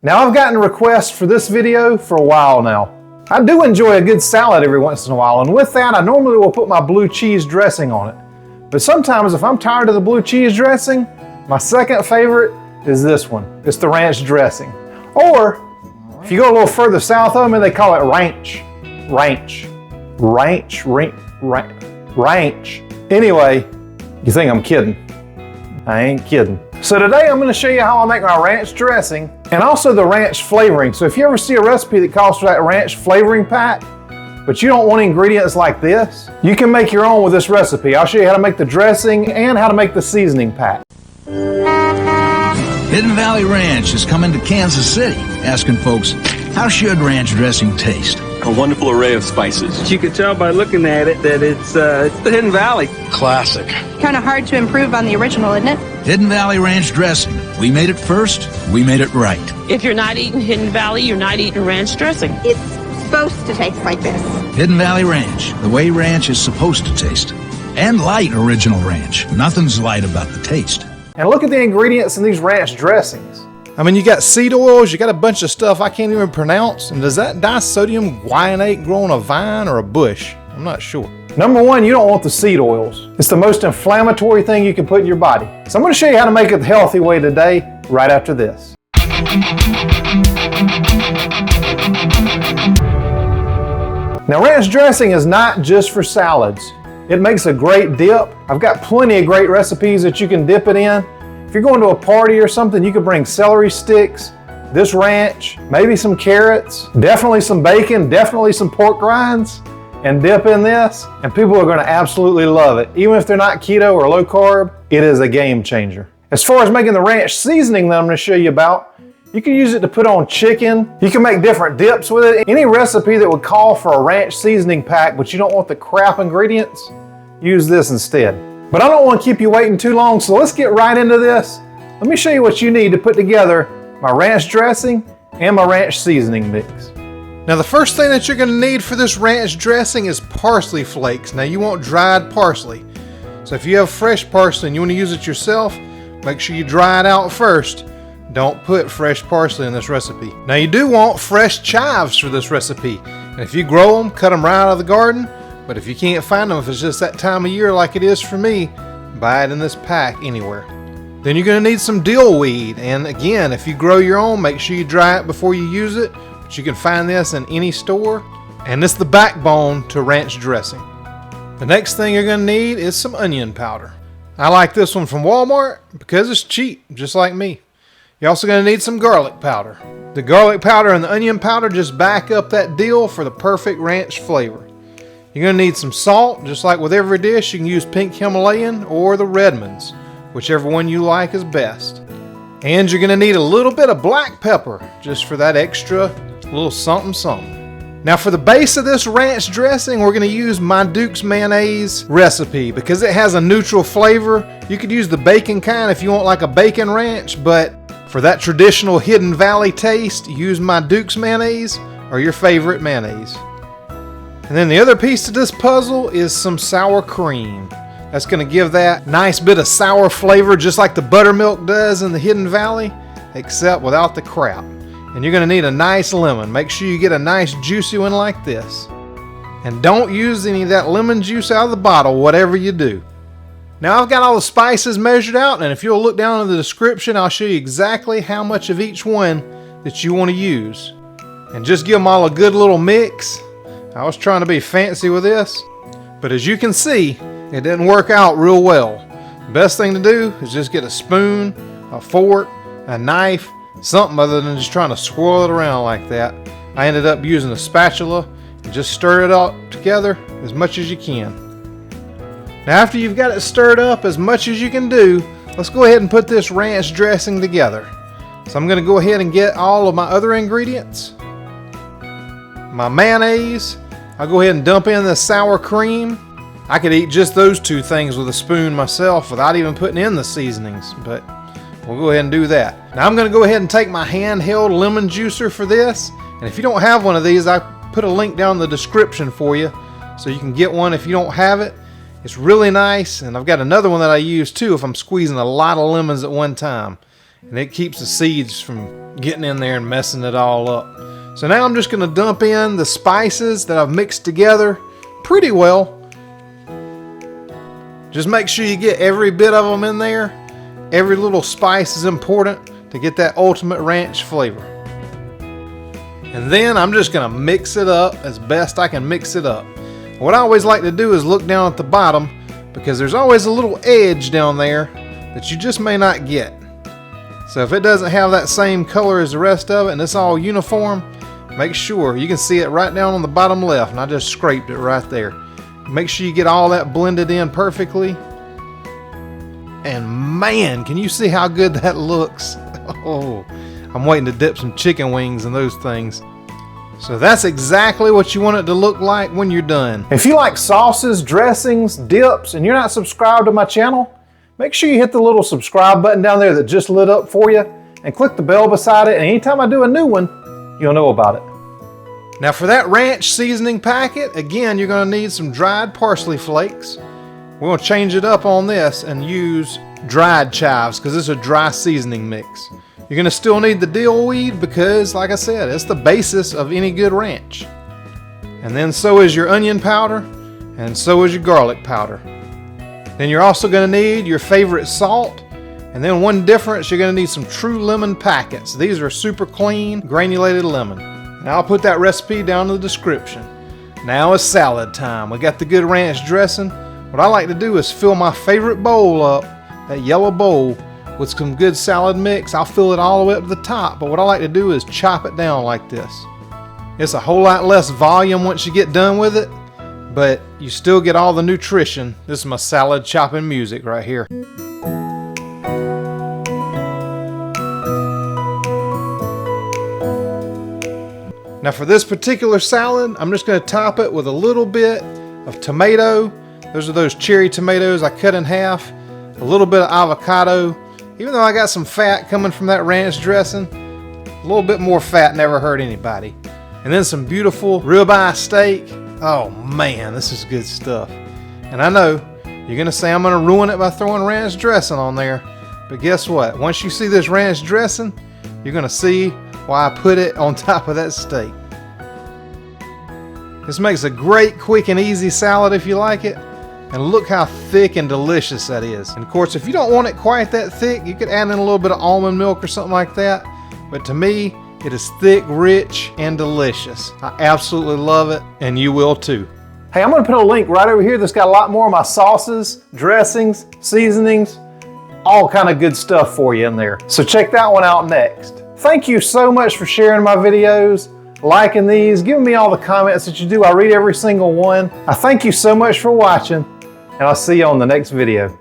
Now I've gotten requests for this video for a while now. I do enjoy a good salad every once in a while, and with that I normally will put my blue cheese dressing on it. But sometimes if I'm tired of the blue cheese dressing, my second favorite is this one. It's the ranch dressing. Or if you go a little further south of me, they call it ranch. Anyway, you think I'm kidding. I ain't kidding. So today I'm going to show you how I make my ranch dressing and also the ranch flavoring. So if you ever see a recipe that calls for that ranch flavoring pack, but you don't want ingredients like this, you can make your own with this recipe. I'll show you how to make the dressing and how to make the seasoning pack. Hidden Valley Ranch has come into Kansas City, asking folks, how should ranch dressing taste? A wonderful array of spices. You can tell by looking at it that it's the Hidden Valley. Classic. Kind of hard to improve on the original, isn't it? Hidden Valley Ranch dressing. We made it first, we made it right. If you're not eating Hidden Valley, you're not eating ranch dressing. It's supposed to taste like this. Hidden Valley Ranch, the way ranch is supposed to taste. And light original ranch. Nothing's light about the taste. And look at the ingredients in these ranch dressings. I mean, you got seed oils, you got a bunch of stuff I can't even pronounce. And does that disodium guanate grow on a vine or a bush? I'm not sure. Number one, you don't want the seed oils. It's the most inflammatory thing you can put in your body. So I'm going to show you how to make it the healthy way today, right after this. Now, ranch dressing is not just for salads. It makes a great dip. I've got plenty of great recipes that you can dip it in. If you're going to a party or something, you could bring celery sticks, this ranch, maybe some carrots, definitely some bacon, definitely some pork rinds, and dip in this, and people are going to absolutely love it. Even if they're not keto or low carb, it is a game changer. As far as making the ranch seasoning that I'm going to show you about, you can use it to put on chicken. You can make different dips with it. Any recipe that would call for a ranch seasoning pack, but you don't want the crap ingredients, use this instead. But I don't want to keep you waiting too long, so let's get right into this. Let me show you what you need to put together my ranch dressing and my ranch seasoning mix. Now the first thing that you're going to need for this ranch dressing is parsley flakes. Now you want dried parsley. So if you have fresh parsley and you want to use it yourself, make sure you dry it out first. Don't put fresh parsley in this recipe. Now you do want fresh chives for this recipe. And if you grow them, cut them right out of the garden. But if you can't find them, if it's just that time of year like it is for me, buy it in this pack anywhere. Then you're going to need some dill weed. And again, if you grow your own, make sure you dry it before you use it. But you can find this in any store. And it's the backbone to ranch dressing. The next thing you're going to need is some onion powder. I like this one from Walmart because it's cheap, just like me. You're also going to need some garlic powder. The garlic powder and the onion powder just back up that dill for the perfect ranch flavor. You're going to need some salt, just like with every dish. You can use pink Himalayan or the Redmonds, whichever one you like is best. And you're going to need a little bit of black pepper, just for that extra little something something. Now for the base of this ranch dressing, we're going to use my Duke's mayonnaise recipe because it has a neutral flavor. You could use the bacon kind if you want like a bacon ranch, but for that traditional Hidden Valley taste, use my Duke's mayonnaise or your favorite mayonnaise. And then the other piece of this puzzle is some sour cream. That's going to give that nice bit of sour flavor just like the buttermilk does in the Hidden Valley, except without the crap. And you're going to need a nice lemon. Make sure you get a nice juicy one like this. And don't use any of that lemon juice out of the bottle, whatever you do. Now I've got all the spices measured out, and if you'll look down in the description, I'll show you exactly how much of each one that you want to use. And just give them all a good little mix. I was trying to be fancy with this, but as you can see, it didn't work out real well. The best thing to do is just get a spoon, a fork, a knife, something other than just trying to swirl it around like that. I ended up using a spatula and just stir it all together as much as you can. Now after you've got it stirred up as much as you can do, let's go ahead and put this ranch dressing together. So I'm going to go ahead and get all of my other ingredients. My mayonnaise. I'll go ahead and dump in the sour cream. I could eat just those two things with a spoon myself without even putting in the seasonings, but we'll go ahead and do that. Now I'm going to go ahead and take my handheld lemon juicer for this, and if you don't have one of these, I put a link down in the description for you so you can get one if you don't have it. It's really nice, and I've got another one that I use too if I'm squeezing a lot of lemons at one time. and it keeps the seeds from getting in there and messing it all up. So now I'm just gonna dump in the spices that I've mixed together pretty well. Just make sure you get every bit of them in there. Every little spice is important to get that ultimate ranch flavor. And then I'm just gonna mix it up as best I can mix it up. What I always like to do is look down at the bottom, because there's always a little edge down there that you just may not get. So if it doesn't have that same color as the rest of it and it's all uniform, make sure you can see it right down on the bottom left, and I just scraped it right there. Make sure you get all that blended in perfectly. And man, can you see how good that looks? Oh, I'm waiting to dip some chicken wings in those things. So that's exactly what you want it to look like when you're done. If you like sauces, dressings, dips, and you're not subscribed to my channel, make sure you hit the little subscribe button down there that just lit up for you, and click the bell beside it, and anytime I do a new one, you'll know about it. Now for that ranch seasoning packet, again, you're gonna need some dried parsley flakes. We're gonna change it up on this and use dried chives, because it's a dry seasoning mix. You're gonna still need the dill weed because, like I said, it's the basis of any good ranch. And then so is your onion powder, and so is your garlic powder. Then you're also gonna need your favorite salt, and then one difference, you're gonna need some true lemon packets. These are super clean, granulated lemon. And I'll put that recipe down in the description. Now it's salad time. We got the good ranch dressing. What I like to do is fill my favorite bowl up, that yellow bowl, with some good salad mix. I'll fill it all the way up to the top, but what I like to do is chop it down like this. It's a whole lot less volume once you get done with it, but you still get all the nutrition. This is my salad chopping music right here. Now for this particular salad, I'm just going to top it with a little bit of tomato. Those are those cherry tomatoes I cut in half. A little bit of avocado. Even though I got some fat coming from that ranch dressing, a little bit more fat never hurt anybody. And then some beautiful ribeye steak. Oh man, this is good stuff. And I know you're going to say I'm going to ruin it by throwing ranch dressing on there. But guess what? Once you see this ranch dressing, you're going to see why I put it on top of that steak. This makes a great, quick, and easy salad if you like it. And look how thick and delicious that is. And of course, if you don't want it quite that thick, you could add in a little bit of almond milk or something like that. But to me, it is thick, rich, and delicious. I absolutely love it, and you will too. Hey, I'm gonna put a link right over here that's got a lot more of my sauces, dressings, seasonings, all kind of good stuff for you in there. So check that one out next. Thank you so much for sharing my videos, liking these, giving me all the comments that you do. I read every single one. I thank you so much for watching, and I'll see you on the next video.